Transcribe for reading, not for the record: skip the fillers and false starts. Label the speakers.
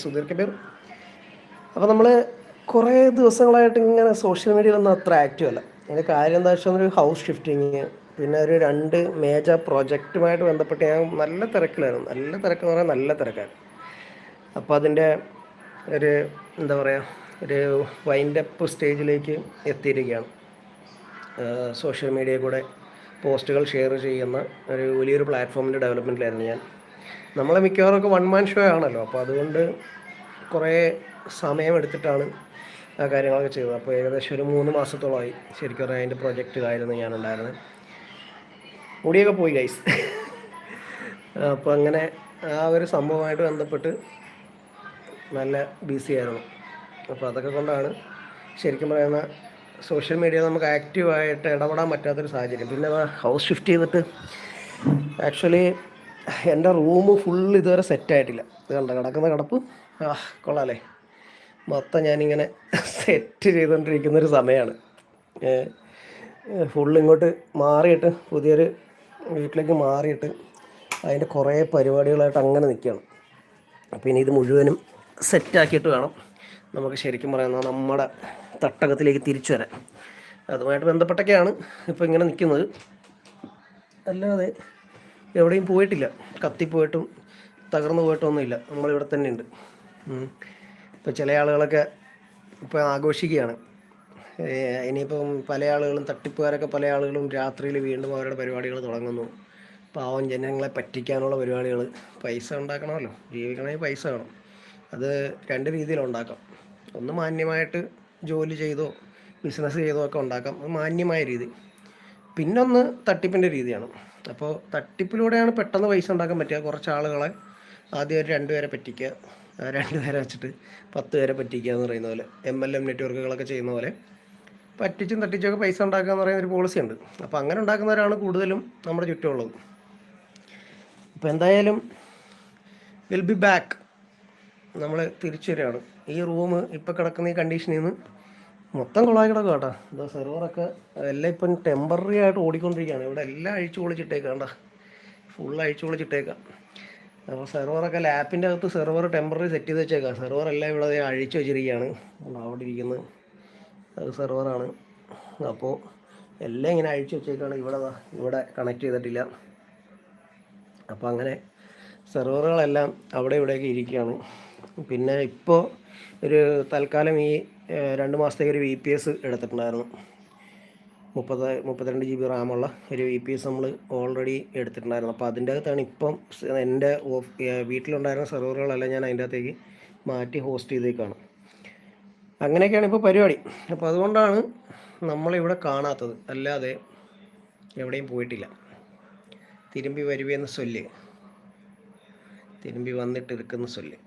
Speaker 1: സുധീർ കബീർ. അപ്പോൾ നമ്മൾ കുറേ ദിവസങ്ങളായിട്ട് ഇങ്ങനെ സോഷ്യൽ മീഡിയയിലൊന്നും അത്ര ആക്റ്റീവ് അല്ല. അതിൻ്റെ കാര്യം എന്താ വെച്ചാൽ ഒരു ഹൗസ് ഷിഫ്റ്റിങ്, പിന്നെ ഒരു 2 മേജർ പ്രോജക്റ്റുമായിട്ട് ബന്ധപ്പെട്ട് ഞാൻ നല്ല തിരക്കിലായിരുന്നു. നല്ല തിരക്കെന്ന് പറഞ്ഞാൽ നല്ല തിരക്കായിരുന്നു. അപ്പോൾ അതിൻ്റെ ഒരു എന്താ പറയുക, ഒരു വൈൻഡപ്പ് സ്റ്റേജിലേക്ക് എത്തിയിരിക്കുകയാണ്. സോഷ്യൽ മീഡിയയിൽ കൂടെ പോസ്റ്റുകൾ ഷെയർ ചെയ്യുന്ന ഒരു വലിയൊരു പ്ലാറ്റ്ഫോമിൻ്റെ ഡെവലപ്മെൻറ്റിലായിരുന്നു ഞാൻ. നമ്മളെ മിക്കവാറൊക്കെ വൺ മാൻ ഷോ ആണല്ലോ, അപ്പോൾ അതുകൊണ്ട് കുറേ സമയമെടുത്തിട്ടാണ് ആ കാര്യങ്ങളൊക്കെ ചെയ്തത്. അപ്പോൾ ഏകദേശം ഒരു 3 മാസത്തോളമായി ശരിക്കും പറഞ്ഞാൽ അതിൻ്റെ പ്രൊജക്റ്റിലായിരുന്നു ഞാനുണ്ടായിരുന്നത്. മുടിയൊക്കെ പോയി ഗൈസ്. അപ്പോൾ അങ്ങനെ ആ ഒരു സംഭവമായിട്ട് ബന്ധപ്പെട്ട് നല്ല ബിസി ആയിരുന്നു. അപ്പോൾ അതൊക്കെ കൊണ്ടാണ് ശരിക്കും പറയുന്ന സോഷ്യൽ മീഡിയ നമുക്ക് ആക്റ്റീവായിട്ട് ഇടപെടാൻ പറ്റാത്തൊരു സാഹചര്യം. പിന്നെ ഹൗസ് ഷിഫ്റ്റ് ചെയ്തിട്ട് ആക്ച്വലി എൻ്റെ റൂം ഫുൾ ഇതുവരെ സെറ്റായിട്ടില്ല. ഇത് കണ്ട കിടക്കുന്ന കിടപ്പ് കൊള്ളാമല്ലേ. മൊത്തം ഞാനിങ്ങനെ സെറ്റ് ചെയ്തുകൊണ്ടിരിക്കുന്നൊരു സമയമാണ്. ഇങ്ങോട്ട് മാറിയിട്ട് പുതിയൊരു വീട്ടിലേക്ക് മാറിയിട്ട് അതിൻ്റെ കുറേ പരിപാടികളായിട്ട് അങ്ങനെ നിൽക്കുകയാണ്. അപ്പോൾ ഇനി ഇത് മുഴുവനും സെറ്റാക്കിയിട്ട് വേണം നമുക്ക് ശരിക്കും പറയുന്നത് നമ്മുടെ തട്ടകത്തിലേക്ക് തിരിച്ചു വരാൻ. അതുമായിട്ട് ബന്ധപ്പെട്ടൊക്കെയാണ് ഇപ്പോൾ ഇങ്ങനെ നിൽക്കുന്നത്. അല്ലാതെ എവിടെയും പോയിട്ടില്ല. കത്തിപ്പോയിട്ടും തകർന്നു പോയിട്ടൊന്നുമില്ല. നമ്മളിവിടെ തന്നെ ഉണ്ട്. ഇപ്പോൾ ചില ആളുകളൊക്കെ ഇപ്പോൾ ആഘോഷിക്കുകയാണ്. ഇനിയിപ്പം പല ആളുകളും തട്ടിപ്പുകാരൊക്കെ പല ആളുകളും രാത്രിയിൽ വീണ്ടും അവരുടെ പരിപാടികൾ തുടങ്ങുന്നു. പാവം ജനങ്ങളെ പറ്റിക്കാനുള്ള പരിപാടികൾ. പൈസ ഉണ്ടാക്കണമല്ലോ, ജീവിക്കണമെങ്കിൽ പൈസ വേണം. അത് 2 രീതിയിലുണ്ടാക്കാം. ഒന്ന് മാന്യമായിട്ട് ജോലി ചെയ്തോ ബിസിനസ് ചെയ്തോ ഒക്കെ ഉണ്ടാക്കാം, അത് മാന്യമായ രീതി. പിന്നൊന്ന് തട്ടിപ്പിൻ്റെ രീതിയാണ്. അപ്പോൾ തട്ടിപ്പിലൂടെയാണ് പെട്ടെന്ന് പൈസ ഉണ്ടാക്കാൻ പറ്റുക. കുറച്ച് ആളുകളെ ആദ്യം ഒരു 2 പേരെ പറ്റിക്കുക, 2 പേരെ വെച്ചിട്ട് 10 പേരെ പറ്റിക്കുക എന്ന് പറയുന്ന പോലെ MLM നെറ്റ്വർക്കുകളൊക്കെ ചെയ്യുന്ന പോലെ പറ്റിച്ചും തട്ടിച്ചൊക്കെ പൈസ ഉണ്ടാക്കുക എന്ന് പറയുന്ന ഒരു പോളിസി ഉണ്ട്. അപ്പോൾ അങ്ങനെ ഉണ്ടാക്കുന്നവരാണ് കൂടുതലും നമ്മുടെ ചുറ്റുമുള്ളത്. അപ്പോൾ എന്തായാലും വിൽ ബി ബാക്ക്. നമ്മൾ തിരിച്ചു വരികയാണ്. ഈ റൂം ഇപ്പോൾ കിടക്കുന്ന ഈ കണ്ടീഷനിൽ നിന്ന് മൊത്തം കൊളായി കിടക്കുക കേട്ടോ. എന്താ സെർവറൊക്കെ എല്ലാം ഇപ്പം ടെമ്പററി ആയിട്ട് ഓടിക്കൊണ്ടിരിക്കുകയാണ്. ഇവിടെ എല്ലാം അഴിച്ചു പൊളിച്ചിട്ടേക്കാം കേട്ടോ, ഫുൾ അഴിച്ചു പൊളിച്ചിട്ടേക്കാം. അപ്പോൾ സെർവറൊക്കെ ലാപ്പിൻ്റെ അകത്ത് സെർവർ ടെമ്പററി സെറ്റ് ചെയ്ത് വെച്ചേക്കാം. സെർവറെല്ലാം ഇവിടെ അഴിച്ചു വെച്ചിരിക്കുകയാണ്. അവിടെ ഇരിക്കുന്നത് അത് സെർവറാണ്. അപ്പോൾ എല്ലാം ഇങ്ങനെ അഴിച്ചു വെച്ചേക്കാണ്. ഇവിടെ കണക്ട് ചെയ്തിട്ടില്ല. അപ്പോൾ അങ്ങനെ സെർവറുകളെല്ലാം അവിടെ ഇവിടെയൊക്കെ ഇരിക്കുകയാണ്. പിന്നെ ഇപ്പോൾ ഒരു തൽക്കാലം ഈ 2 മാസത്തേക്ക് ഒരു VPS എടുത്തിട്ടുണ്ടായിരുന്നു. 32 GB റാമുള്ള ഒരു VPS നമ്മൾ ഓൾറെഡി എടുത്തിട്ടുണ്ടായിരുന്നു. അപ്പോൾ അതിൻ്റെ അകത്താണ് ഇപ്പം എൻ്റെ വീട്ടിലുണ്ടായിരുന്ന സെർവറുകളെല്ലാം ഞാൻ അതിൻ്റെ അകത്തേക്ക് മാറ്റി ഹോസ്റ്റ് ചെയ്തേക്കാണ്. അങ്ങനെയൊക്കെയാണ് ഇപ്പോൾ പരിപാടി. അപ്പോൾ അതുകൊണ്ടാണ് നമ്മളിവിടെ കാണാത്തത്. അല്ലാതെ എവിടെയും പോയിട്ടില്ല. തിരുമ്പി വരുവേന്ന് ചൊല്ല്, തിരുമ്പി വന്നിട്ട് ഇരിക്കുന്ന ചൊല്ല്.